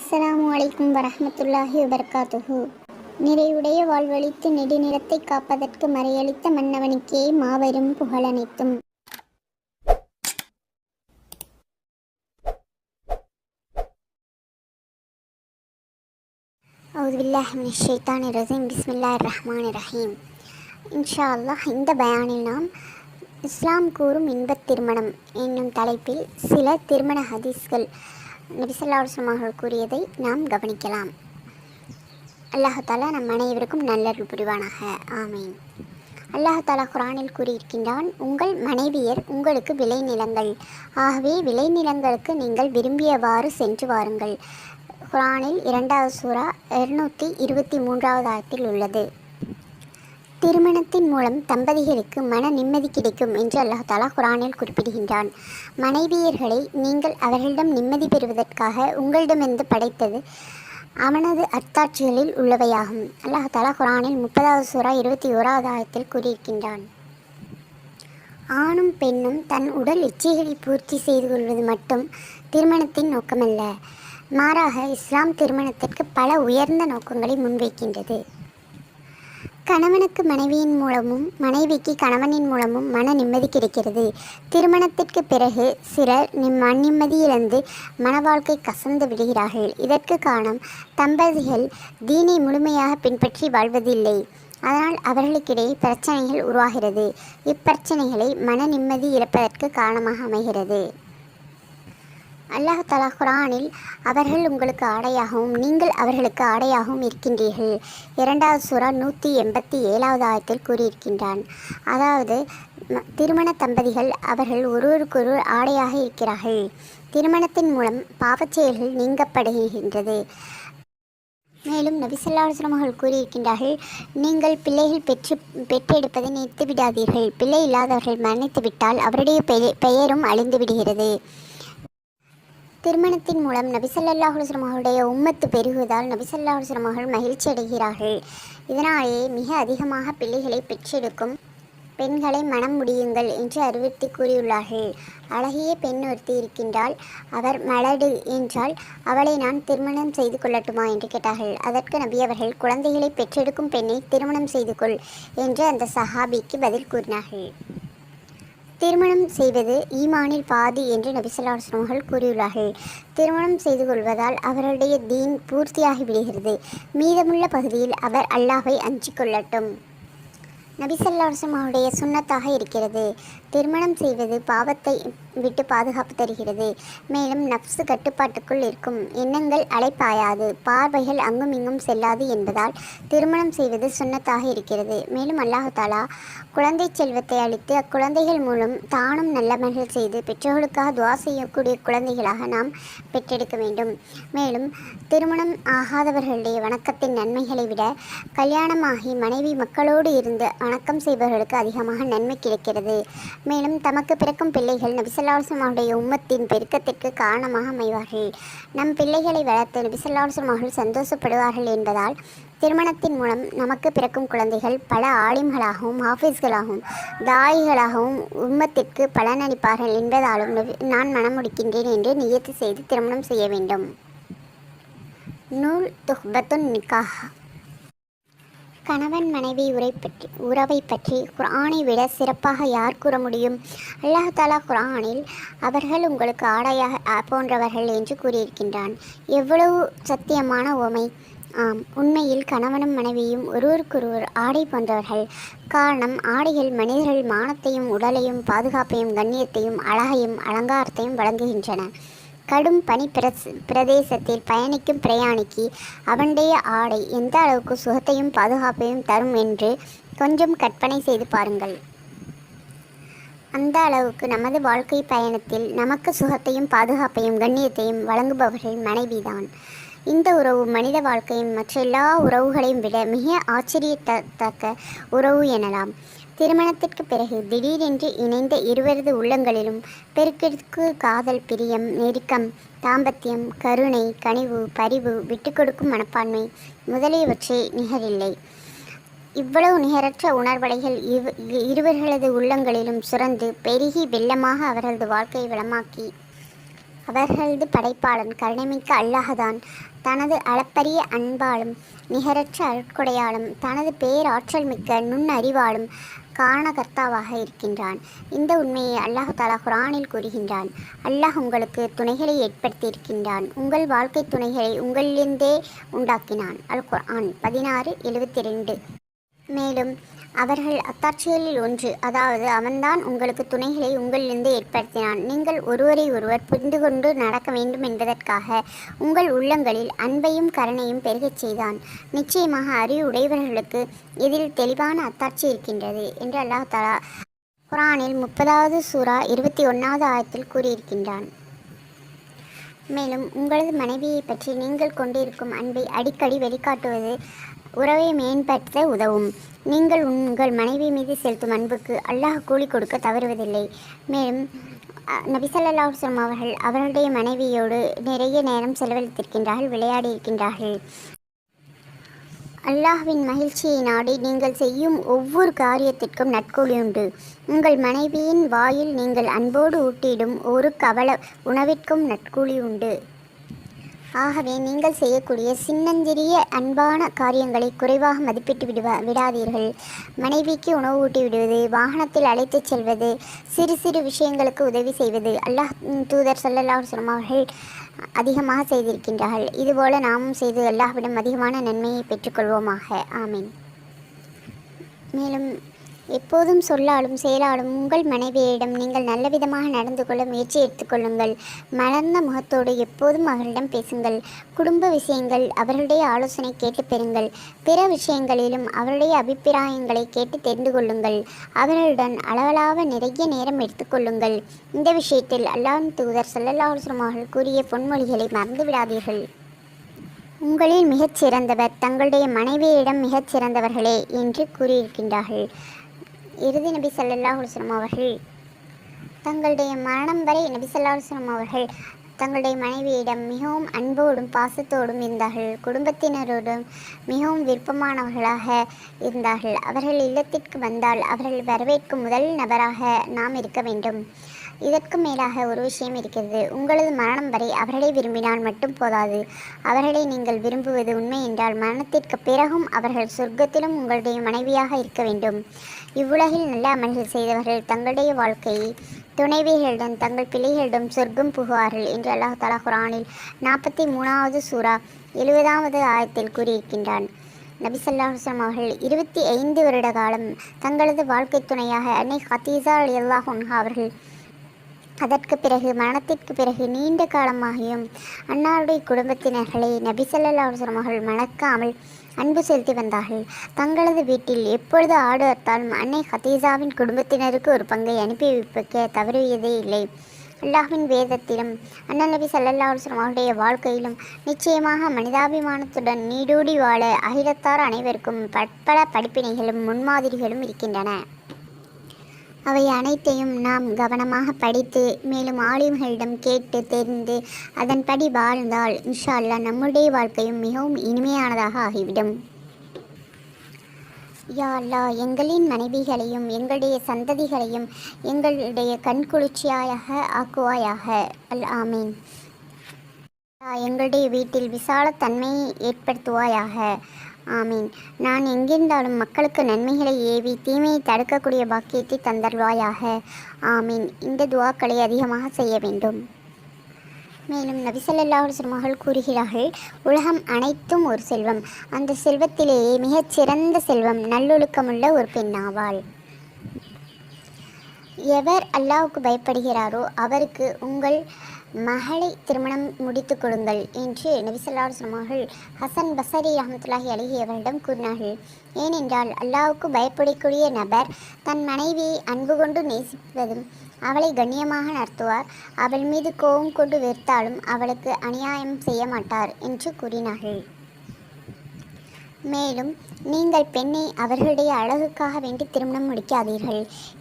அஸ்ஸலாமு அலைக்கும் வரஹ்மத்துல்லாஹி வபரகாத்துஹு. நிறைவுடைய வாழ்வழித்து நெடுநிறத்தை காப்பதற்கு மறையளித்த மன்னவனுக்கே மாபெரும் புகழனைத்தும். அவுதுபில்லாஹி மினஷ் ஷைத்தானிர் ரஜீம். பிஸ்மில்லாஹிர் ரஹ்மானிர் ரஹீம். இன்ஷா அல்லாஹ் இந்த பயானில் நாம் இஸ்லாம் கூறும் இன்பத் திருமணம் என்னும் தலைப்பில் சில திருமண ஹதீஸ்கள் நபி ஸல்லல்லாஹு அலைஹி வஸல்லம் அவர்கள் கூறியதை நாம் கவனிக்கலாம். அல்லாஹ் தஆலா நம் அனைவருக்கும் நல்லருள் புரிவானாக. ஆமீன். அல்லாஹ் தஆலா குர்ஆனில் கூறியிருக்கின்றான், உங்கள் மனைவியர் உங்களுக்கு விளைநிலங்கள், ஆகவே விளைநிலங்களுக்கு நீங்கள் விரும்பியவாறு சென்று வாருங்கள். குர்ஆனில் 2வது சூரா 223வது ஆயத்தில் உள்ளது. திருமணத்தின் மூலம் தம்பதிகளுக்கு மன நிம்மதி கிடைக்கும் என்று அல்லாஹ் தஆலா குர்ஆனில் குறிப்பிடுகின்றான். மனைவியர்களை நீங்கள் அவர்களிடம் நிம்மதி பெறுவதற்காக உங்களிடமிருந்து படைத்தது அவனது அத்தாட்சிகளில் உள்ளவையாகும். அல்லாஹ் தஆலா குர்ஆனில் 30வது சூரா 21வது ஆயத்தில் கூறியிருக்கின்றான், ஆணும் பெண்ணும் தன் உடல் இச்சைகளை பூர்த்தி செய்து கொள்வது மட்டும் திருமணத்தின் நோக்கமல்ல, மாறாக இஸ்லாம் திருமணத்திற்கு பல உயர்ந்த நோக்கங்களை முன்வைக்கின்றது. கணவனுக்கு மனைவியின் மூலமும் மனைவிக்கு கணவனின் மூலமும் மன நிம்மதி கிடைக்கிறது. திருமணத்திற்கு பிறகு சிலர் நிம்மதி இழந்து மன வாழ்க்கை கசந்து விடுகிறார்கள். இதற்கு காரணம் தம்பதிகள் தீனை முழுமையாக பின்பற்றி வாழ்வதில்லை. அதனால் அவர்களுக்கிடையே பிரச்சனைகள் உருவாகிறது. இப்பிரச்சனைகளை மன நிம்மதி இழப்பதற்கு காரணமாக அமைகிறது. அல்லாஹ் தஆலா குர்ஆனில் அவர்கள் உங்களுக்கு ஆடையாகவும் நீங்கள் அவர்களுக்கு ஆடையாகவும் இருக்கின்றீர்கள் 2வது சூரா 187வது ஆயத்தில் கூறியிருக்கின்றான். அதாவது திருமண தம்பதிகள் அவர்கள் ஒருவருக்கொருவர் ஆடையாக இருக்கிறார்கள். திருமணத்தின் மூலம் பாவச் செயல்கள் நீங்கப்படுகின்றது. மேலும் நபி ஸல்லல்லாஹு அலைஹி வஸல்லம் அவர்கள் கூறியிருக்கின்றார்கள், நீங்கள் பிள்ளைகள் பெற்றெடுப்பதை நிறுத்தி விடாதீர்கள். பிள்ளை இல்லாதவர்கள் மரணித்து விட்டால் அவருடைய பெயரும் அழிந்து விடுகிறது. திருமணத்தின் மூலம் நபி ஸல்லல்லாஹு அலைஹி வஸல்லம் அவருடைய உம்மத்து பெருகுவதால் நபி ஸல்லல்லாஹு அலைஹி வஸல்லம் அவர்கள் மகிழ்ச்சி அடைகிறார்கள். இதனாலேயே மிக அதிகமாக பிள்ளைகளை பெற்றெடுக்கும் பெண்களை மனம் முடியுங்கள் என்று அறிவுறுத்தி கூறியுள்ளார்கள். அழகிய பெண் ஒருத்தி இருக்கின்றால், அவர் மலடு என்றால் அவளை நான் திருமணம் செய்து கொள்ளட்டுமா என்று கேட்டார்கள். அதற்கு நபி அவர்கள், குழந்தைகளை பெற்றெடுக்கும் பெண்ணை திருமணம் செய்து கொள் என்று அந்த சஹாபிக்கு பதில் கூறினார்கள். திருமணம் செய்வது ஈமானில் பாதி என்று நபி ஸல்லல்லாஹு அலைஹி வஸல்லம் அவர்கள் கூறியுள்ளார்கள். திருமணம் செய்து கொள்வதால் அவருடைய தீன் பூர்த்தியாகி விடுகிறது. மீதமுள்ள பகுதியில் அவர் அல்லாஹ்வை அஞ்சிக் கொள்ளட்டும். நபி ஸல்லல்லாஹு அலைஹி வஸல்லம் அவருடைய சுன்னத்தாக இருக்கிறது. திருமணம் செய்வது பாவத்தை விட்டு பாதுகாப்பு தருகிறது. மேலும் நஃப்சு கட்டுப்பாட்டுக்குள் இருக்கும். எண்ணங்கள் அலைப்பாயாது, பார்வைகள் அங்கும் இங்கும் செல்லாது என்பதால் திருமணம் செய்வது சுன்னத்தாக இருக்கிறது. மேலும் அல்லாஹ் தஆலா குழந்தை செல்வத்தை அளித்து அக்குழந்தைகள் மூலம் தானும் நல்லமல்கள் செய்து பெற்றோர்களுக்காக துஆ செய்யக்கூடிய குழந்தைகளாக நாம் பெற்றெடுக்க வேண்டும். மேலும் திருமணம் ஆகாதவர்களுடைய வணக்கத்தின் நன்மைகளை விட கல்யாணமாகி மனைவி மக்களோடு இருந்து வணக்கம் செய்பவர்களுக்கு அதிகமாக நன்மை கிடைக்கிறது. மேலும் தமக்கு பிறக்கும் பிள்ளைகள் நபி ஸல்லல்லாஹு அலைஹி வஸல்லம் அவருடைய உம்மத்தின் பெருக்கத்திற்கு காரணமாக அமைவார்கள். நம் பிள்ளைகளை வளர்த்து நபி ஸல்லல்லாஹு அலைஹி வஸல்லம் அவர்கள் சந்தோஷப்படுவார்கள் என்பதால் திருமணத்தின் மூலம் நமக்கு பிறக்கும் குழந்தைகள் பல ஆலிம்களாகவும் ஹாஃபிஸ்களாகவும் தாயிகளாகவும் உம்மத்திற்கு பலனளிப்பார்கள் என்பதாலும் நான் மனம் முடிக்கின்றேன் என்று நியத்து செய்து திருமணம் செய்ய வேண்டும். நூல் துஹ்பத்துன் நிக்காஹ். கணவன் மனைவி உறவை பற்றி குர்ஆனை விட சிறப்பாக யார் கூற முடியும்? அல்லாஹ் தஆலா குர்ஆனில் அவர்கள் உங்களுக்கு ஆடையாக போன்றவர்கள் என்று கூறியிருக்கின்றான். எவ்வளவு சத்தியமான உவமை! ஆம், உண்மையில் கணவனும் மனைவியும் ஒருவருக்கொருவர் ஆடை போன்றவர்கள். காரணம், ஆடைகள் மனிதர்கள் மானத்தையும் உடலையும் பாதுகாப்பையும் கண்ணியத்தையும் அழகையும் அலங்காரத்தையும் வழங்குகின்றன. கடும் பனி பிரதேசத்தில் பயணிக்கும் பிரயாணிக்கு அவனுடைய ஆடை எந்த அளவுக்கு சுகத்தையும் பாதுகாப்பையும் தரும் என்று கொஞ்சம் கற்பனை செய்து பாருங்கள். அந்த அளவுக்கு நமது வாழ்க்கை பயணத்தில் நமக்கு சுகத்தையும் பாதுகாப்பையும் கண்ணியத்தையும் வழங்குபவர்கள் மனைவிதான். இந்த உறவு மனித வாழ்க்கையும் மற்ற எல்லா உறவுகளையும் விட மிக ஆச்சரியத்தக்க உறவு எனலாம். திருமணத்திற்கு பிறகு திடீரென்று இணைந்த இருவரது உள்ளங்களிலும் பெருக்கெடுக்கு காதல், பிரியம், நெருக்கம், தாம்பத்தியம், கருணை, கனிவு, பரிவு, விட்டு கொடுக்கும் மனப்பான்மை முதலியவற்றை நிகரில்லை. இவ்வளவு நிகரற்ற உணர்வலைகள் இருவர்களது உள்ளங்களிலும் சுரந்து பெருகி வெள்ளமாக அவர்களது வாழ்க்கையை வளமாக்கி அவர்களது படைப்பாளன் கருணைமிக்க அல்லாஹ்தான் தனது அளப்பரிய அன்பாலும் நிகரற்ற அருட்கொடையாலும் தனது பேராற்றல் மிக்க நுண்ணறிவாலும் காரணகர்த்தாவாக இருக்கின்றான். இந்த உண்மையை அல்லாஹ் தஆலா குர்ஆனில் கூறுகின்றான். அல்லாஹ் உங்களுக்கு துணைகளை ஏற்படுத்தியிருக்கின்றான். உங்கள் வாழ்க்கை துணைகளை உங்களிலிருந்தே உண்டாக்கினான். அல் குர்ஆன் 16:72. மேலும் அவர்கள் அத்தாட்சிகளில் ஒன்று, அதாவது அவன்தான் உங்களுக்கு துணைகளை உங்களிலிருந்து ஏற்படுத்தினான். நீங்கள் ஒருவரை ஒருவர் புரிந்து கொண்டு நடக்க வேண்டும் என்பதற்காக உங்கள் உள்ளங்களில் அன்பையும் கருணையும் பெருகச் செய்தான். நிச்சயமாக அறிவு உடையவர்களுக்கு இதில் தெளிவான அத்தாட்சி இருக்கின்றது என்று அல்லாஹ் தஆலா குர்ஆனில் 30வது சூரா 21வது ஆயத்தில் கூறியிருக்கின்றான். மேலும் உங்களது மனைவியை பற்றி நீங்கள் கொண்டிருக்கும் அன்பை அடிக்கடி வெளிக்காட்டுவது உறவை மேம்படுத்த உதவும். நீங்கள் உங்கள் மனைவி மீது செலுத்தும் அன்புக்கு அல்லாஹ் கூலி கொடுக்க தவறுவதில்லை. மேலும் நபி ஸல்லல்லாஹு அலைஹி வஸல்லம் அவர்கள் அவர்களுடைய மனைவியோடு நிறைய நேரம் செலவழித்திருக்கின்றார்கள், விளையாடி இருக்கின்றார்கள். அல்லாஹ்வின் மகிழ்ச்சியை நாடி நீங்கள் செய்யும் ஒவ்வொரு காரியத்திற்கும் நற்கூலி உண்டு. உங்கள் மனைவியின் வாயில் நீங்கள் அன்போடு ஊட்டிடும் ஒரு கவள உணவிற்கும் நற்கூலி உண்டு. ஆகவே நீங்கள் செய்யக்கூடிய சின்னஞ்சிறிய அன்பான காரியங்களை குறைவாக மதிப்பிட்டு விடாதீர்கள். மனைவிக்கு உணவு ஊட்டி விடுவது, வாகனத்தில் அழைத்துச் செல்வது, சிறு சிறு விஷயங்களுக்கு உதவி செய்வது அல்லாஹ் தூதர் ஸல்லல்லாஹு அலைஹி வஸல்லம் அவர்கள் அதிகமாக செய்திருக்கின்றார்கள். இதுபோல நாமும் செய்து அல்லாஹ்விடம் அதிகமான நன்மையை பெற்றுக்கொள்வோமாக. ஆமீன். மேலும் எப்போதும் சொல்லாலும் செயலாலும் உங்கள் மனைவியிடம் நீங்கள் நல்ல விதமாக நடந்து கொள்ள முயற்சி எடுத்துக்கொள்ளுங்கள். மலர்ந்த முகத்தோடு எப்போதும் அவர்களிடம் பேசுங்கள். குடும்ப விஷயங்கள் அவர்களுடைய ஆலோசனை கேட்டு பெறுங்கள். பிற விஷயங்களிலும் அவருடைய அபிப்பிராயங்களை கேட்டு தெரிந்து கொள்ளுங்கள். அவர்களுடன் அளவலாக நிறைய நேரம் எடுத்துக்கொள்ளுங்கள். இந்த விஷயத்தில் அல்லாஹ்வின் தூதர் ஸல்லல்லாஹு அலைஹி வஸல்லம் அவர்கள் கூறிய பொன்மொழிகளை மறந்து விடாதீர்கள். உங்களில் மிகச் சிறந்தவர் தங்களுடைய மனைவியிடம் மிகச் சிறந்தவர்களே என்று கூறியிருக்கின்றார்கள். இறுதி நபி ஸல்லல்லாஹு அலைஹி வஸல்லம் அவர்கள் தங்களுடைய மரணம் வரை நபி ஸல்லல்லாஹு அலைஹி வஸல்லம் அவர்கள் தங்களுடைய மனைவியிடம் மிகவும் அன்போடும் பாசத்தோடும் இருந்தார்கள். குடும்பத்தினரோடும் மிகவும் விருப்பமானவர்களாக இருந்தார்கள். அவர்கள் இல்லத்திற்கு வந்தால் அவர்கள் வரவேற்கும் முதல் நபராக நாம் இருக்க வேண்டும். இதற்கு மேலாக ஒரு விஷயம் இருக்கிறது. உங்களது மரணம் வரை அவர்களை விரும்பினால் மட்டும் போதாது. அவர்களை நீங்கள் விரும்புவது உண்மை என்றால் மரணத்திற்கு பிறகும் அவர்கள் சொர்க்கத்திலும் உங்களுடைய மனைவியாக இருக்க வேண்டும். இவ்வுலகில் நல்ல அமல்கள் செய்தவர்கள் தங்களுடைய வாழ்க்கையை துணைவிகளிடம் தங்கள் பிள்ளைகளிடம் சொர்க்கம் புகுவார்கள் என்று அல்லாஹ் தஆலா குர்ஆனில் 43வது சூரா 70வது ஆயத்தில் கூறியிருக்கின்றான். நபி ஸல்லல்லாஹு அலைஹி வஸல்லம் அவர்கள் 25 வருட காலம் தங்களது வாழ்க்கை துணையாக அன்னை ஹதீஜா ரலியல்லாஹு அன்ஹா அவர்கள், அதற்கு பிறகு மரணத்திற்கு பிறகு நீண்ட காலமாகியும் அன்னாருடைய குடும்பத்தினர்களை நபி ஸல்லல்லாஹு அலைஹி வஸல்லம் அவர்கள் மணக்காமல் அன்பு செலுத்தி வந்தார்கள். தங்களது வீட்டில் எப்பொழுது ஆடு அறுத்தாலும் அன்னை ஹதீஜாவின் குடும்பத்தினருக்கு ஒரு பங்கை அனுப்பி வைக்க தவறியதே இல்லை. அல்லாஹ்வின் வேதத்திலும் அண்ணன் நபி ஸல்லல்லாஹு அலைஹி வஸல்லம் அவருடைய வாழ்க்கையிலும் நிச்சயமாக மனிதாபிமானத்துடன் நீடூடி வாழ அகிலத்தார் அனைவருக்கும் பற்பல படிப்பினைகளும் முன்மாதிரிகளும் இருக்கின்றன. அவை அனைத்தையும் நாம் கவனமாக படித்து மேலும் ஆலிம்களிடம் கேட்டு தெரிந்து அதன்படி வாழ்ந்தால் இன்ஷா அல்லாஹ் நம்முடைய வாழ்க்கையும் மிகவும் இனிமையானதாக ஆகிவிடும். யா அல்லாஹ், எங்களின் மனைவிகளையும் எங்களுடைய சந்ததிகளையும் எங்களுடைய கண்குளிர்ச்சியாக ஆக்குவாயாக. ஆமீன். எங்களுடைய வீட்டில் விசாலத்தன்மையை ஏற்படுத்துவாயாக. ஆமீன். நான் எங்கிருந்தாலும் மக்களுக்கு நன்மைகளை ஏவி தீமையை தடுக்கக்கூடிய பாக்கியத்தை தந்தருவாயாக. ஆமீன். இந்த துவாக்களை அதிகமாக செய்ய வேண்டும். மேலும் நபி ஸல்லல்லாஹு அலைஹி வஸல்லம் அவர்கள் கூறுகிறார்கள், உலகம் அனைத்தும் ஒரு செல்வம். அந்த செல்வத்திலேயே மிகச் சிறந்த செல்வம் நல்லொழுக்கமுள்ள ஒரு பெண்ணாவாள். எவர் அல்லாஹ்வுக்கு பயப்படுகிறாரோ அவருக்கு உங்கள் மகளை திருமணம் முடித்து கொடுங்கள் என்று நபி ஸல்லல்லாஹு அலைஹி வஸல்லம் அவர்கள் ஹசன் பஸரி ரஹ்மத்துல்லாஹி அலைஹி அவரிடம் கூறினார்கள். ஏனென்றால் அல்லாஹ்வுக்கு பயப்படக்கூடிய நபர் தன் மனைவியை அன்பு கொண்டு நேசிப்பதும் அவளை கண்ணியமாக நடத்துவார். அவள் மீது கோபம் கொண்டு வெறுத்தாலும் அவளுக்கு அநியாயம் செய்ய மாட்டார் என்று கூறினார்கள். மேலும் நீங்கள் பெண்ணை அவர்களுடைய அழகுக்காக வேண்டி திருமணம் முடிக்காதீர்கள்.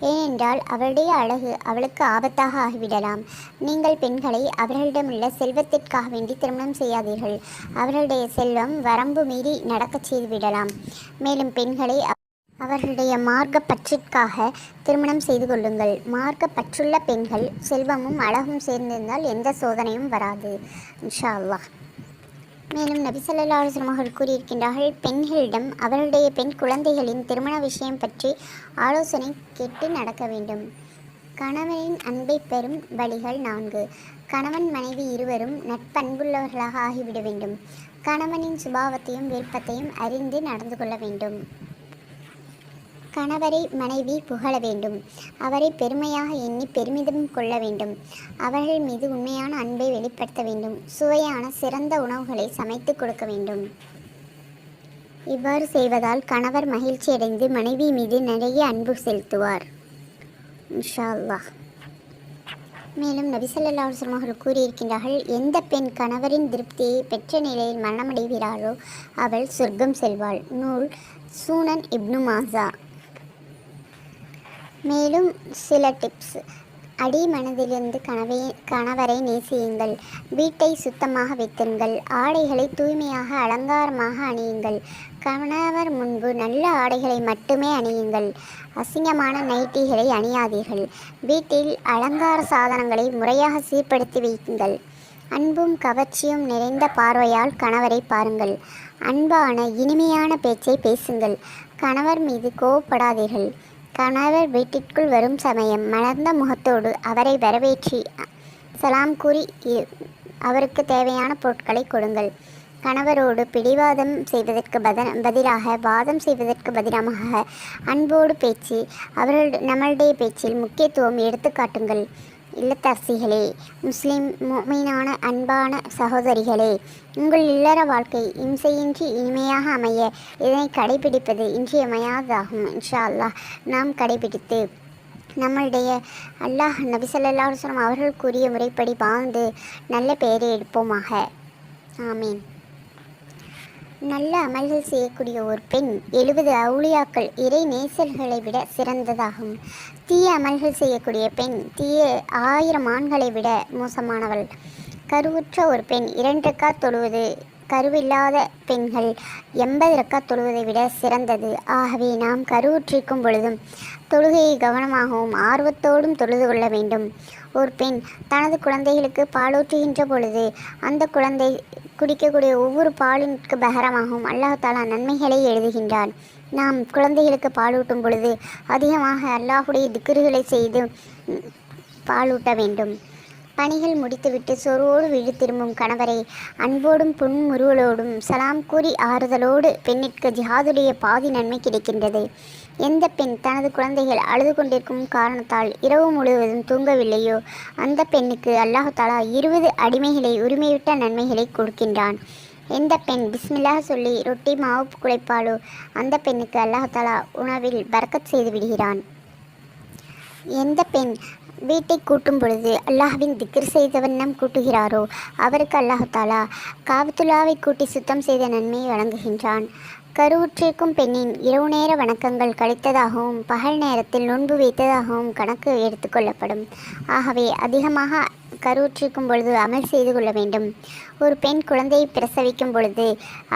ஏனென்றால் அவளுடைய அழகு அவளுக்கு ஆபத்தாக ஆகிவிடலாம். நீங்கள் பெண்களை அவர்களிடமுள்ள செல்வத்திற்காக வேண்டி திருமணம் செய்யாதீர்கள். அவர்களுடைய செல்வம் வரம்பு மீறி நடக்கச் செய்துவிடலாம். மேலும் பெண்களை அவர்களுடைய மார்க்க பற்றிற்காக திருமணம் செய்து கொள்ளுங்கள். மார்க்க பற்றுள்ள பெண்கள் செல்வமும் அழகும் சேர்ந்திருந்தால் எந்த சோதனையும் வராது இன்ஷா அல்லாஹ். மேலும் நபி ஸல்லல்லாஹு அலைஹி வஸல்லம் அவர்கள் கூறியிருக்கின்றார்கள், பெண்களிடம் அவருடைய பெண் குழந்தைகளின் திருமண விஷயம் பற்றி ஆலோசனை கேட்டு நடக்க வேண்டும். கணவனின் அன்பை பெறும் வழிகள் 4. கணவன் மனைவி இருவரும் நட்பண்புள்ளவர்களாக ஆகிவிட வேண்டும். கணவனின் சுபாவத்தையும் விருப்பத்தையும் அறிந்து நடந்து கொள்ள வேண்டும். கணவரை மனைவி புகழ வேண்டும். அவரை பெருமையாக எண்ணி பெருமிதம் கொள்ள வேண்டும். அவர்கள் மீது உண்மையான அன்பை வெளிப்படுத்த வேண்டும். சுவையான சிறந்த உணவுகளை சமைத்து கொடுக்க வேண்டும். இவ்வாறு செய்வதால் கணவர் மகிழ்ச்சியடைந்து மனைவி மீது நிறைய அன்பு செலுத்துவார் இன்ஷா அல்லாஹ். மேலும் நபி ஸல்லல்லாஹு அலைஹி வஸல்லம் அவர்கள் கூறியிருக்கின்றார்கள், எந்த பெண் கணவரின் திருப்தியை பெற்ற நிலையில் மரணமடைகிறாளோ அவள் சொர்க்கம் செல்வாள். நூல் சூனன் இப்னு மாஜா. மேலும் சில டிப்ஸ். அடி மனதிலிருந்து கணவரை நேசியுங்கள். வீட்டை சுத்தமாக வைத்திருங்கள். ஆடைகளை தூய்மையாக அலங்காரமாக அணியுங்கள். கணவர் முன்பு நல்ல ஆடைகளை மட்டுமே அணியுங்கள். அசிங்கமான நைட்டிகளை அணியாதீர்கள். வீட்டில் அலங்கார சாதனங்களை முறையாக சீர்படுத்தி வையுங்கள். அன்பும் கவர்ச்சியும் நிறைந்த பார்வையால் கணவரை பாருங்கள். அன்பான இனிமையான பேச்சை பேசுங்கள். கணவர் மீது கோபப்படாதீர்கள். கணவர் வீட்டிற்குள் வரும் சமயம் மலர்ந்த முகத்தோடு அவரை வரவேற்றி சலாம் கூறி அவருக்கு தேவையான பொருட்களை கொடுங்கள். கணவரோடு பிடிவாதம் செய்வதற்கு பதிலாக வாதம் செய்வதற்கு பதிலாக அன்போடு பேச்சு நம்மளுடைய பேச்சில் முக்கியத்துவம் எடுத்து காட்டுங்கள். இல்லத்தரசிகளே, முஸ்லிம் முஃமினான அன்பான சகோதரிகளே, உங்கள் இல்லற வாழ்க்கை இம்சையின்றி இனிமையாக அமைய இதனை கடைபிடிப்பது இன்றியமையாததாகும். இன்ஷா அல்லாஹ் நாம் கடைபிடித்து நம்மளுடைய அல்லாஹ் நபி ஸல்லல்லாஹு அலைஹி வஸல்லம் அவர்கள் கூறிய முறைப்படி வாழ்ந்து நல்ல பெயரை எடுப்போமாக. ஆமீன். நல்ல அமல்கள் செய்யக்கூடிய ஒரு பெண் 70 அவுலியாக்கள் இறை நேசர்களை விட சிறந்ததாகும். தீய அமல்கள் செய்யக்கூடிய பெண் 1000 ஆண்களை விட மோசமானவள். கருவுற்ற ஒரு பெண் 2 ரக்காத் தொழுவது கருவில்லாத பெண்கள் 80 ரக்காத் தொழுவதை விட சிறந்தது. ஆகவே நாம் கருவுற்றிருக்கும் பொழுதும் தொழுகையை கவனமாகவும் ஆர்வத்தோடும் தொழுது கொள்ள வேண்டும். ஒரு பெண் தனது குழந்தைகளுக்கு பாலூற்றுகின்ற பொழுது அந்த குழந்தை குடிக்கக்கூடிய ஒவ்வொரு பாலிற்கு பகரமாகவும் அல்லாஹ் தஆலா நன்மைகளை எழுதுகின்றான். நாம் குழந்தைகளுக்கு பாலூட்டும் பொழுது அதிகமாக அல்லாஹுடைய திக்ருகளை செய்து பாலூட்ட வேண்டும். பணிகள் முடித்துவிட்டு சொருவோடு வீடு திரும்பும் கணவரை அன்போடும் புன்முறுவலோடும் சலாம் கூறி ஆறுதலோடு பெண்ணிற்கு ஜிஹாதுடைய பாதி நன்மை கிடைக்கின்றது. எந்த பெண் தனது குழந்தைகள் அழுது கொண்டிருக்கும் காரணத்தால் இரவு முழுவதும் தூங்கவில்லையோ அந்த பெண்ணுக்கு அல்லாஹ் தஆலா 20 அடிமைகளை உரிமைவிட்ட நன்மைகளை கொடுக்கின்றான். எந்த பெண் பிஸ்மில்லாஹ் சொல்லி ரொட்டி மாவு குழைப்பாலோ அந்த பெண்ணுக்கு அல்லாஹ் தஆலா உணவில் பரக்கத் செய்து விடுகிறான். எந்த பெண் வீட்டை கூட்டும் பொழுது அல்லாஹ்வின் திக்ர் செய்த வண்ணம் கூட்டுகிறாரோ அவருக்கு அல்லாஹ் தஆலா காபத்துல்லாவை கூட்டி சுத்தம் செய்த நன்மையை வழங்குகின்றான். கருவுற்றிருக்கும் பெண்ணின் இரவு நேர வணக்கங்கள் கழித்ததாகவும் பகல் நேரத்தில் நோன்பு வைத்ததாகவும் கணக்கு எடுத்துக்கொள்ளப்படும். ஆகவே அதிகமாக கருவுற்றிருக்கும் பொழுது அமல் செய்து கொள்ள வேண்டும். ஒரு பெண் குழந்தையை பிரசவிக்கும் பொழுது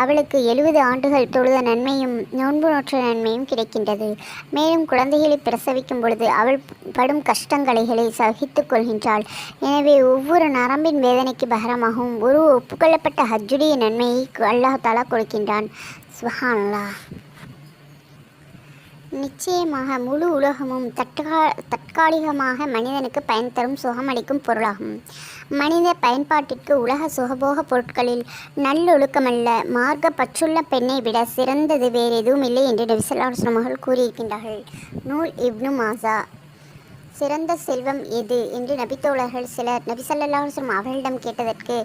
அவளுக்கு 70 ஆண்டுகள் தொழுத நன்மையும் நோன்பு நோற்ற நன்மையும் கிடைக்கின்றது. மேலும் குழந்தைகளை பிரசவிக்கும் பொழுது அவள் படும் கஷ்டங்களைகளை சகித்து கொள்கின்றாள். எனவே ஒவ்வொரு நரம்பின் வேதனைக்கு பகரமாகவும் ஒரு ஒப்புக்கொள்ளப்பட்ட ஹஜ்ஜுடைய நன்மையை அல்லாஹ் தஆலா கொடுக்கின்றான். சுப்ஹானல்லாஹ். நிச்சயமாக முழு உலகமும் தற்காலிகமாக மனிதனுக்கு பயன் தரும் சுகமளிக்கும் பொருளாகும். மனித பயன்பாட்டிற்கு உலக சுகபோக பொருட்களில் நல்லொழுக்கமல்ல மார்க்க பற்றுள்ள பெண்ணை விட சிறந்தது வேறு எதுவும் இல்லை என்று நபி ஸல்லல்லாஹு அலைஹி வஸல்லம் அவர்கள் கூறியிருக்கின்றார்கள். நூல் இப்னு மாஜா. சிறந்த செல்வம் எது என்று நபித்தோழர்கள் சிலர் நபி ஸல்லல்லாஹு அலைஹி வஸல்லம் அவர்களிடம் கேட்டதற்கு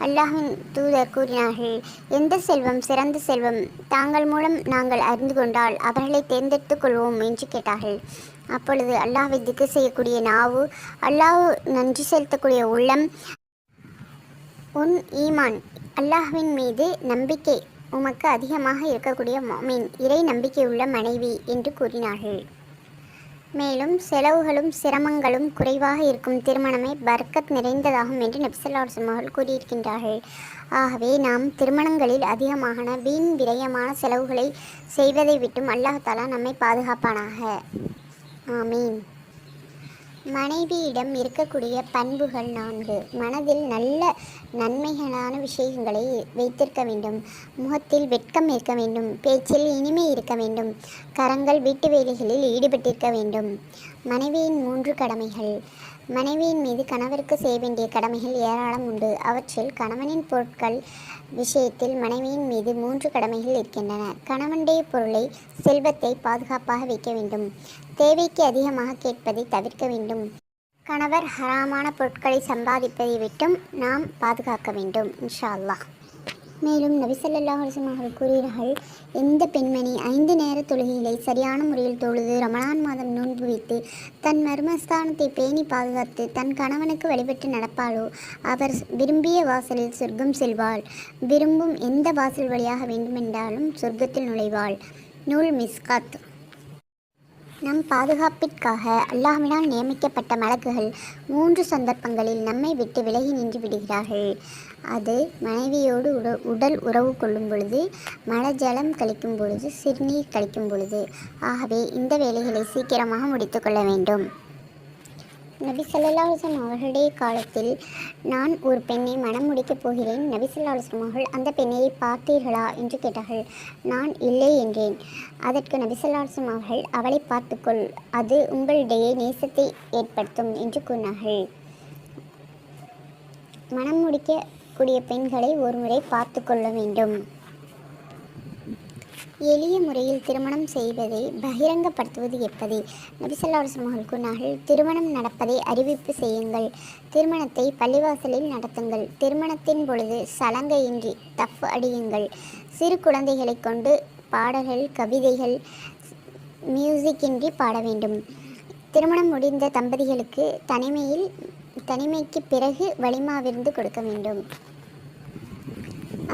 அல்லாஹ்வின் தூதர் கூறினார்கள், எந்த செல்வம் சிறந்த செல்வம் தாங்கள் மூலம் நாங்கள் அறிந்து கொண்டால் அவர்களை தேர்ந்தெடுத்துக் கொள்வோம் என்று கேட்டார்கள். அப்பொழுது அல்லாஹ்வை திக்ர் செய்யக்கூடிய நாவு, அல்லாஹ் நன்றி செலுத்தக்கூடிய உள்ளம், உன் ஈமான் அல்லாஹ்வின் மீது நம்பிக்கை உமக்கு அதிகமாக இருக்கக்கூடிய முஃமின் இறை நம்பிக்கையுள்ள மனைவி என்று கூறினார்கள். மேலும் செலவுகளும் சிரமங்களும் குறைவாக இருக்கும் திருமணமே பர்க்கத் நிறைந்ததாகும் என்று நபி ஸல்லல்லாஹு அலைஹி வஸல்லம் அவர்கள் கூறியிருக்கின்றார்கள். ஆகவே நாம் திருமணங்களில் அதிகமான வீண் விரயமான செலவுகளை செய்வதை விட்டும் அல்லாஹ் தஆலா நம்மை பாதுகாப்பானாக. ஆமீன். மனைவியிடம் இருக்கக்கூடிய பண்புகள் 4. மனதில் நல்ல நன்மைகளான விஷயங்களை வைத்திருக்க வேண்டும். முகத்தில் வெட்கம் இருக்க வேண்டும். பேச்சில் இனிமை இருக்க வேண்டும். கரங்கள் வீட்டு வேலைகளில் ஈடுபட்டிருக்க வேண்டும். மனைவியின் 3 கடமைகள். மனைவியின் மீது கணவருக்கு செய்ய வேண்டிய கடமைகள் ஏராளம் உண்டு. அவற்றில் கணவனின் பொருட்கள் விஷயத்தில் மனைவியின் மீது 3 கடமைகள் இருக்கின்றன. கணவனுடைய பொருளை, செல்வத்தை பாதுகாப்பாக வைக்க வேண்டும். தேவைக்கு அதிகமாக கேட்பதை தவிர்க்க வேண்டும். கணவர் ஹராமான பொருட்களை சம்பாதிப்பதை விட்டும் நாம் பாதுகாக்க வேண்டும் இன்ஷா அல்லாஹ். மேலும் நபி ஸல்லல்லாஹு அலைஹி வஸல்லம் அவர்கள் கூறுகிறார்கள், எந்த பெண்மணி 5 நேர தொழுகைகளை சரியான முறையில் தொழுது ரமலான் மாதம் நோன்பு வைத்து தன் மர்மஸ்தானத்தை பேணி பாதுகாத்து தன் கணவனுக்கு வழிபட்டு நடப்பாளோ அவர் விரும்பிய வாசலில் சொர்க்கம் செல்வாள். விரும்பும் எந்த வாசல் வழியாக வேண்டுமென்றாலும் சொர்க்கத்தில் நுழைவாள். நூல் மிஸ்காத். நம் பாதுகாப்பிற்காக அல்லாஹ்வினால் நியமிக்கப்பட்ட மலக்குகள் 3 சந்தர்ப்பங்களில் நம்மை விட்டு விலகி நின்று விடுகிறார்கள். அது மனைவியோடு உடல் உறவு கொள்ளும் பொழுது, மலஜலம் கழிக்கும் பொழுது, சிறுநீர் கழிக்கும் பொழுது. ஆகவே இந்த வேலைகளை சீக்கிரமாக முடித்து கொள்ள வேண்டும். நபி ஸல்லல்லாஹு அலைஹி வஸல்லம் அவர்களுடைய காலத்தில் நான் ஒரு பெண்ணை மனம் முடிக்கப் போகிறேன். நபி ஸல்லல்லாஹு அலைஹி வஸல்லம் அவர்கள் அந்த பெண்ணை பார்த்தீர்களா என்று கேட்டார்கள். நான் இல்லை என்றேன். அதற்கு நபி ஸல்லல்லாஹு அலைஹி வஸல்லம் அவர்கள் அவளை பார்த்துக்கொள், அது உங்களிடையே நேசத்தை ஏற்படுத்தும் என்று கூறினார்கள். மனம் முடிக்கக்கூடிய பெண்களை ஒருமுறை பார்த்து கொள்ள வேண்டும். எளிய முறையில் திருமணம் செய்வதை பகிரங்கப்படுத்துவது எப்படி? நபி ஸல்லல்லாஹு அலைஹி வஸல்லம் அவர்கள் கூறினார்கள், திருமணம் நடப்பதை அறிவிப்பு செய்யுங்கள். திருமணத்தை பள்ளிவாசலில் நடத்துங்கள். திருமணத்தின் பொழுது சலங்கையின்றி தஃப் அடியுங்கள். சிறு குழந்தைகளை கொண்டு பாடல்கள், கவிதைகள், மியூசிக்கின்றி பாட வேண்டும். திருமணம் முடிந்த தம்பதிகளுக்கு தனிமைக்கு பிறகு வலிமா விருந்து கொடுக்க வேண்டும்.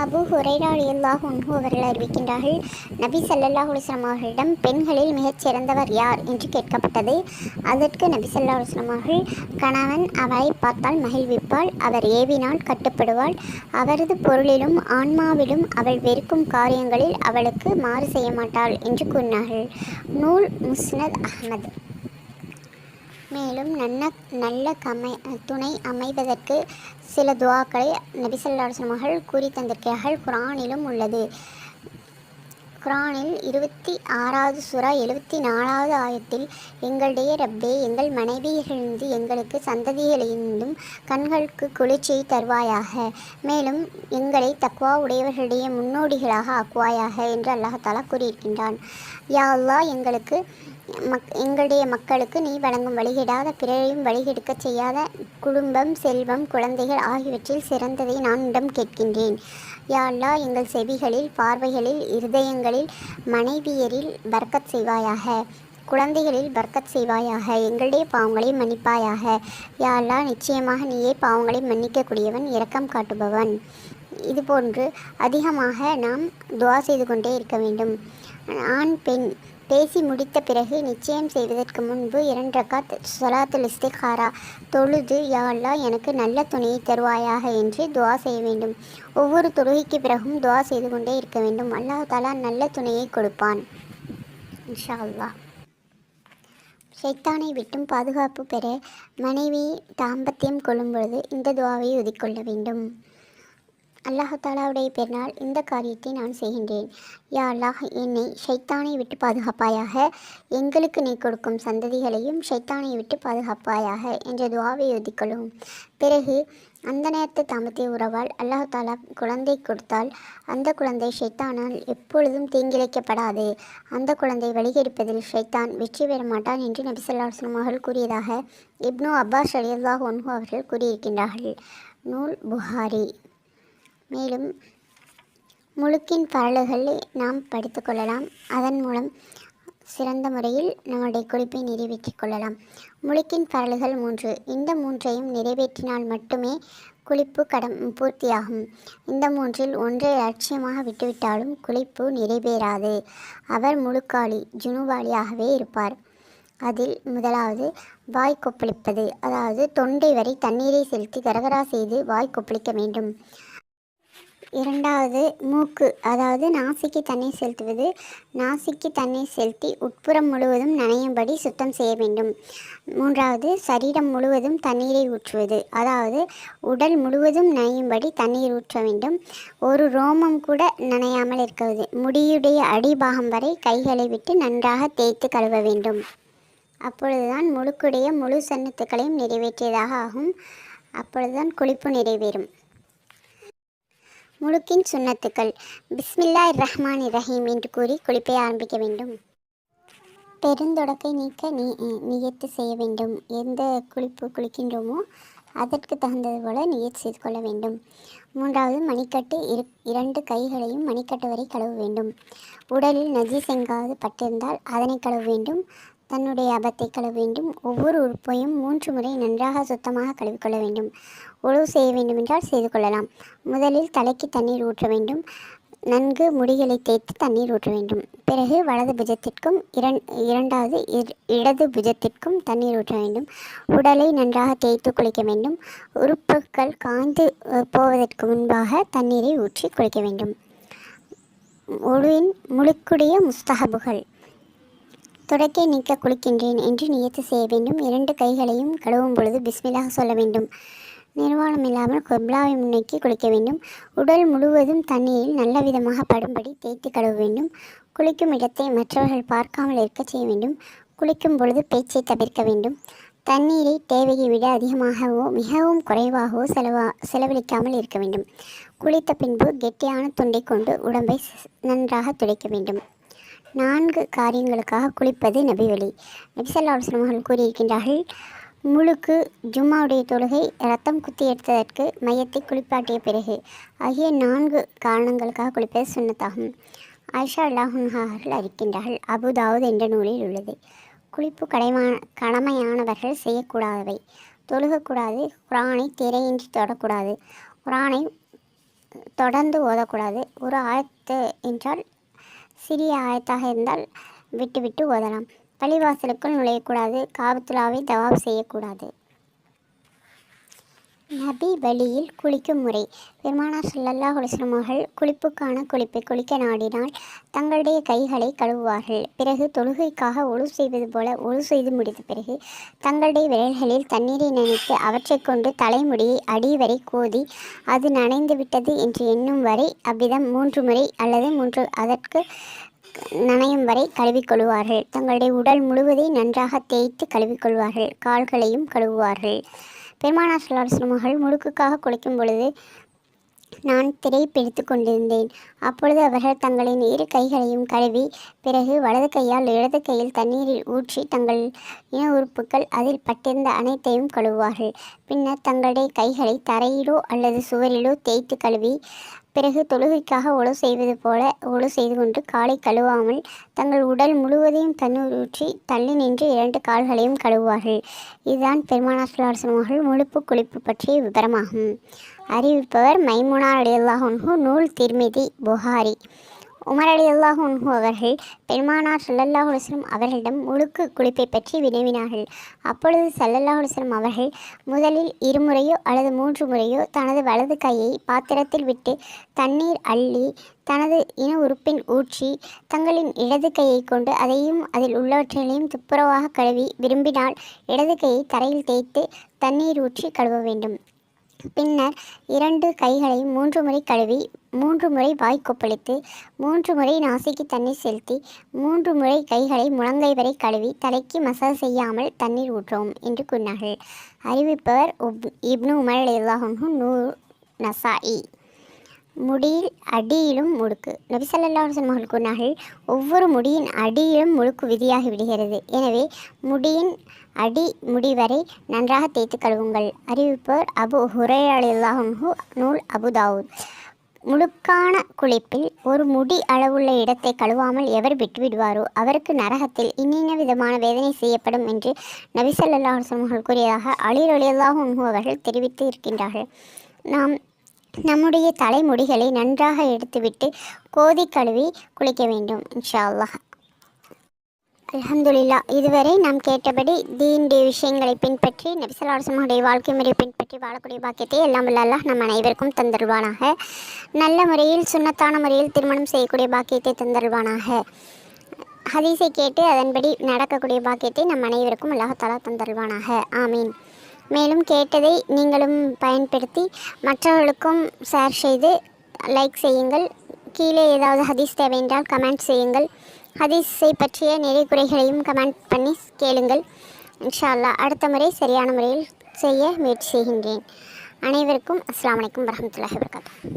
அபூ ஹுரைரா ரலியல்லாஹு அன்ஹு அவர்கள் அறிவிக்கின்றார்கள், நபி ஸல்லல்லாஹு அலைஹி வஸல்லம் அவர்களிடம் பெண்களில் மிகச் சிறந்தவர் யார் என்று கேட்கப்பட்டது. அதற்கு நபி ஸல்லல்லாஹு அலைஹி வஸல்லம் அவர்கள், கணவன் அவளை பார்த்தால் மகிழ்விப்பாள், அவர் ஏவினால் கட்டுப்படுவாள், அவரது பொருளிலும் ஆன்மாவிலும் அவள் வெறுக்கும் காரியங்களில் அவளுக்கு மாறு செய்ய மாட்டாள் என்று கூறினார்கள். நூல் முஸ்னத் அஹ்மத். மேலும் நல்ல துணை அமைவதற்கு சில துஆக்களை நபி ஸல்லல்லாஹு அலைஹி வஸல்லம் அவர்கள் கூறி தந்திருக்கிறார்கள். குர்ஆனிலும் உள்ளது. குர்ஆனில் 26வது சூரா 74வது ஆயத்தில், எங்களுடைய ரப்பே, எங்கள் மனைவியிலிருந்து எங்களுக்கு சந்ததிகளிலிருந்தும் கண்களுக்கு குளிர்ச்சியை தருவாயாக, மேலும் எங்களை தக்வா உடையவர்களுடைய முன்னோடிகளாக ஆக்குவாயாக என்று அல்லாஹ் தஆலா கூறியிருக்கின்றான். யா அல்லாஹ், எங்களுடைய மக்களுக்கு நீ வழங்கும் வழிகெடாத, பிறரையும் வழிகெடுக்கச் செய்யாத குடும்பம், செல்வம், குழந்தைகள் ஆகியவற்றில் சிறந்ததை நான் உன்னிடம் கேட்கின்றேன். யா அல்லாஹ், எங்கள் செவிகளில், பார்வைகளில், இருதயங்களில், மனைவியரில் பர்க்கத் செய்வாயாக, குழந்தைகளில் பர்க்கத் செய்வாயாக, எங்களுடைய பாவங்களை மன்னிப்பாயாக. யா அல்லாஹ், நிச்சயமாக நீயே பாவங்களை மன்னிக்கக்கூடியவன், இரக்கம் காட்டுபவன். இதுபோன்று அதிகமாக நாம் துஆ செய்து கொண்டே இருக்க வேண்டும். ஆண் பெண் பேசி முடித்த பிறகு நிச்சயம் செய்வதற்கு முன்பு 2 ரக்காத் ஸலாத்துல் இஸ்திகாரா தொழுது, யா அல்லாஹ், எனக்கு நல்ல துணையை தருவாயாக என்று துஆ செய்ய வேண்டும். ஒவ்வொரு தொழுகைக்கு பிறகும் துஆ செய்து கொண்டே இருக்க வேண்டும். அல்லாஹ் தஆலா நல்ல துணையை கொடுப்பான் இன்ஷா அல்லாஹ். ஷைத்தானை விட்டும் பாதுகாப்பு பெற மனைவி தாம்பத்தியம் கொள்ளும் பொழுது இந்த துஆவை ஓதிக்கொள்ள வேண்டும். அல்லாஹ் தஆலாவுடைய பெருநாள் இந்த காரியத்தை நான் செய்கின்றேன். யா அல்லாஹ், என்னை ஷைத்தானை விட்டு பாதுகாப்பாயாக, எங்களுக்கு நீ கொடுக்கும் சந்ததிகளையும் ஷைத்தானை விட்டு பாதுகாப்பாயாக என்ற துஆவை ஓதிக்கொள்ளும். பிறகு அந்த நேரத்து தாம்பத்திய உறவால் அல்லாஹ் தஆலா குழந்தை கொடுத்தால் அந்த குழந்தை ஷைத்தானால் எப்பொழுதும் தீங்கிழைக்கப்படாது. அந்த குழந்தை வழிகெடுப்பதில் ஷைத்தான் வெற்றி பெற மாட்டான் என்று நபி ஸல்லல்லாஹு அலைஹி வஸல்லம் அவர்கள் கூறியதாக இப்னு அப்பாஸ் ரலியல்லாஹு அன்ஹு அவர்கள் கூறியிருக்கின்றார்கள். நூல் புகாரி. மேலும் முழுக்கின் பரல்களை நாம் படித்து கொள்ளலாம். அதன் மூலம் சிறந்த முறையில் நம்முடைய குளிப்பை நிறைவேற்றிக் கொள்ளலாம். முழுக்கின் பரல்கள் 3. இந்த 3ஐயும் நிறைவேற்றினால் மட்டுமே குளிப்பு பூர்த்தியாகும். இந்த 3இல் ஒன்றை லட்சியமாக விட்டுவிட்டாலும் குளிப்பு நிறைவேறாது. அவர் முழுக்காளி, ஜுனுபாலியாகவே இருப்பார். அதில் முதலாவது வாய் கொப்பளிப்பது, அதாவது தொண்டை வரை தண்ணீரை செலுத்தி கரகரா செய்து வாய் கொப்பளிக்க வேண்டும். இரண்டாவது மூக்கு, அதாவது நாசிக்கு தண்ணீர் செலுத்துவது. நாசிக்கு தண்ணீர் செலுத்தி உட்புறம் முழுவதும் நனையும்படி சுத்தம் செய்ய வேண்டும். மூன்றாவது சரீரம் முழுவதும் தண்ணீரை ஊற்றுவது, அதாவது உடல் முழுவதும் நனையும்படி தண்ணீர் ஊற்ற வேண்டும். ஒரு ரோமம் கூட நனையாமல் இருக்கிறது. முடியுடைய அடிபாகம் வரை கைகளை விட்டு நன்றாக தேய்த்து கழுவ வேண்டும். அப்பொழுதுதான் முழுக்குடைய முழு சன்னத்துக்களையும் நிறைவேற்றியதாக ஆகும். அப்பொழுதுதான் குளிப்பு நிறைவேறும். முழுக்கின் சுன்னத்துக்கள். பிஸ்மில்லாஹிர் ரஹ்மானிர் ரஹீம் என்று கூறி குளிப்பை ஆரம்பிக்க வேண்டும். பெருந்தொடக்கை நீக்க நியத்து செய்ய வேண்டும். எந்த குளிப்பு குளிக்கின்றோமோ அதற்கு தகுந்தது போல நியத் செய்து கொள்ள வேண்டும். மூன்றாவது மணிக்கட்டு. இரண்டு கைகளையும் மணிக்கட்டு வரை கழுவ வேண்டும். உடலில் நஜீஸ் எங்காவது பட்டிருந்தால் அதனை கழுவ வேண்டும். தன்னுடைய அபத்தை கழுவ வேண்டும். ஒவ்வொரு உறுப்பையும் 3 முறை நன்றாக சுத்தமாக கழுவிக்கொள்ள வேண்டும். உழவு செய்ய வேண்டுமென்றால் செய்து கொள்ளலாம். முதலில் தலைக்கு தண்ணீர் ஊற்ற வேண்டும். நன்கு முடிகளை தேய்த்து தண்ணீர் ஊற்ற வேண்டும். பிறகு வலது புஜத்திற்கும் இரண்டாவது இடது புஜத்திற்கும் தண்ணீர் ஊற்ற வேண்டும். உடலை நன்றாக தேய்த்து குளிக்க வேண்டும். உறுப்புகள் காய்ந்து போவதற்கு முன்பாக தண்ணீரை ஊற்றி குளிக்க வேண்டும். ஒழுவின் முழுக்குடைய முஸ்தஹபுகள். தொடக்கை நீக்க குளிக்கின்றேன் என்று நியத்து செய்ய வேண்டும். 2 கைகளையும் கழுவும் பொழுது பிஸ்மில்லாஹ் சொல்ல வேண்டும். நிர்வாணம் இல்லாமல் கிப்லாவை முன்னோக்கி குளிக்க வேண்டும். உடல் முழுவதும் தண்ணீரில் நல்ல விதமாக படும்படி தேய்த்து கழுவ வேண்டும். குளிக்கும் இடத்தை மற்றவர்கள் பார்க்காமல் இருக்க செய்ய வேண்டும். குளிக்கும் பொழுது பேச்சை தவிர்க்க வேண்டும். தண்ணீரை தேவையை விட அதிகமாகவோ மிகவும் குறைவாகவோ செலவழிக்காமல் இருக்க வேண்டும். குளித்த பின்பு கெட்டியான துண்டை கொண்டு உடம்பை நன்றாக துடைக்க வேண்டும். 4 காரியங்களுக்காக குளிப்பது நபி வழி. நபி ஸல்லல்லாஹு அலைஹி வஸல்லம் அவர்கள் கூறியிருக்கின்றார்கள், முழுக்கு, ஜும்மாவுடைய தொழுகை, ரத்தம் குத்தி எடுத்ததற்கு, மையத்தை குளிப்பாட்டிய பிறகு ஆகிய 4 காரணங்களுக்காக குளிப்பது சுன்னத்தாகும். ஆயிஷா ரலியல்லாஹு அன்ஹா அவர்கள் அறிக்கின்றார்கள், அபு தாவூத் என்ற நூலில் உள்ளது. குளிப்பு கடமையானவர்கள் செய்யக்கூடாதவை. தொழுகக்கூடாது. குர்ஆனை திரையின்றி தொடக்கூடாது. குர்ஆனை தொடர்ந்து ஓதக்கூடாது. ஒரு ஆயத்து என்றால் சிறிய ஆயத்தாக இருந்தால் விட்டு ஓதலாம். பள்ளிவாசலுக்குள் நுழையக்கூடாது. காபத்துல்லாவை தவாப் செய்யக்கூடாது. நபி வழியில் குளிக்கும் முறை. பெருமானார் ஸல்லல்லாஹு அலைஹி வஸல்லம் அவர்கள் குளிப்புக்கான குளிப்பை குளிக்க நாடினால் தங்களுடைய கைகளை கழுவுவார்கள். பிறகு தொழுகைக்காக ஒழு செய்வது போல ஒழு செய்து முடித்த பிறகு தங்களுடைய விரல்களில் தண்ணீரை நனைத்து அவற்றை கொண்டு தலைமுடியை அடி வரை கோதி அது நனைந்து விட்டது என்று எண்ணும் வரை அவ்விதம் 3 முறை அல்லது 3 அதற்கு நனையும் வரை கழுவிக்கொள்வார்கள். தங்களுடைய உடல் முழுவதையும் நன்றாக தேய்த்து கழுவிக்கொள்வார்கள். கால்களையும் கழுவுவார்கள். பெருமானார் ஸல்லல்லாஹு அலைஹி வஸல்லம் அவர்கள் முழுக்குக்காக குளிக்கும் பொழுது நான் திரை பிடித்து கொண்டிருந்தேன். அப்பொழுது அவர்கள் தங்களின் 2 கைகளையும் கழுவி பிறகு வலது கையால் இடது கையில் தண்ணீரில் ஊற்றி தங்கள் இன உறுப்புகள் அதில் பட்டிருந்த அனைத்தையும் கழுவுவார்கள். பின்னர் தங்களுடைய கைகளை தரையிலோ அல்லது சுவரிலோ தேய்த்து கழுவி பிறகு தொழுகைக்காக ஒழு செய்வது போல ஒழு செய்து கொண்டு காலை கழுவாமல் தங்கள் உடல் முழுவதையும் தண்ணீர் ஊற்றி தள்ளி நின்று 2 கால்களையும் கழுவுவார்கள். இதுதான் பெருமானார் ஸல்லல்லாஹு அலைஹி வஸல்லம் அவர்கள் முழுப்பு குளிப்பு பற்றிய விவரமாகும். அறிவிப்பவர் மைமுனா ரலியல்லாஹு அன்ஹு, நூல் திர்மிதி, புகாரி. உமர் ரலியல்லாஹு அன்ஹு அவர்கள் பெருமானார் ஸல்லல்லாஹு அலைஹி வஸல்லம் அவர்களிடம் முழுக்கு குளிப்பை பற்றி வினவினார்கள். அப்பொழுது ஸல்லல்லாஹு அலைஹி வஸல்லம் அவர்கள் முதலில் 2 முறையோ அல்லது 3 முறையோ தனது வலது கையை பாத்திரத்தில் விட்டு தண்ணீர் அள்ளி தனது இன உறுப்பின் ஊற்றி தங்களின் இடது கையை கொண்டு அதையும் அதில் உள்ளவற்றையும் துப்புரவாக கழுவி விரும்பினால் இடது கையை தரையில் தேய்த்து தண்ணீர் ஊற்றி கழுவ வேண்டும். பின்னர் 2 கைகளையும் 3 முறை கழுவி 3 முறை வாய் கொப்பளித்து 3 முறை நாசிக்கு தண்ணீர் செலுத்தி 3 முறை கைகளை முழங்கை வரை கழுவி தலைக்கு மசாஜ் செய்யாமல் தண்ணீர் ஊற்றவும் என்று கூறினார்கள். அறிவிப்பவர் இப்னு உமர் ரலியல்லாஹு அன்ஹு, நூர் நசாஇ. முடியில் அடியிலும் முழுக்கு. நபி ஸல்லல்லாஹு அலைஹி வஸல்லம் அவர்கள் கூறினார்கள், ஒவ்வொரு முடியின் அடியிலும் முழுக்கு விதியாகி விடுகிறது. எனவே முடியின் அடி முடி வரை நன்றாக தேய்த்து கழுவுங்கள். அறிவிப்பவர் அபு ஹுரைரா ரலியல்லாஹு அன்ஹு, நூல் அபு தாவூத். முழுக்கான குளிப்பில் ஒரு முடி அளவுள்ள இடத்தை கழுவாமல் எவர் விட்டுவிடுவாரோ அவருக்கு நரகத்தில் இன்னின்ன விதமான வேதனை செய்யப்படும் என்று நபி ஸல்லல்லாஹு அலைஹி வஸல்லம் அவர்கள் கூறியதாக அலி ரலியல்லாஹு அன்ஹு அவர்கள் தெரிவித்து இருக்கின்றார்கள். நாம் நம்முடைய தலைமுடிகளை நன்றாக எடுத்துவிட்டு கோதி கழுவி குளிக்க வேண்டும் இன்ஷா அல்லாஹ். அல்ஹம்துலில்லா. இதுவரை நாம் கேட்டபடி தீனுடைய விஷயங்களை பின்பற்றி நபி ஸல்லல்லாஹு அலைஹி வஸல்லம் வாழ்க்கை முறையை பின்பற்றி வாழக்கூடிய பாக்கியத்தை எல்லாம் வல்ல அல்லாஹ் நம் அனைவருக்கும் தந்தருவானாக. நல்ல முறையில் சுன்னத்தான முறையில் திருமணம் செய்யக்கூடிய பாக்கியத்தை தந்தருவானாக. ஹதீஸை கேட்டு அதன்படி நடக்கக்கூடிய பாக்கியத்தை நம் அனைவருக்கும் அல்லாஹ் தஆலா தந்தருவானாக. ஆமீன். மேலும் கேட்டதை நீங்களும் பயன்படுத்தி மற்றவர்களுக்கும் ஷேர் செய்து லைக் செய்யுங்கள். கீழே ஏதாவது ஹதீஸ் தேவை என்றால் கமெண்ட் செய்யுங்கள். ஹதீஸை பற்றிய நிறை குறைகளையும் கமெண்ட் பண்ணி கேளுங்கள். இன்ஷா அல்லாஹ் அடுத்த முறை சரியான முறையில் செய்ய முயற்சி செய்கின்றேன். அனைவருக்கும் அஸ்ஸலாமு அலைக்கும் வரஹ்மத்துல்லாஹி வபரகாத்துஹு.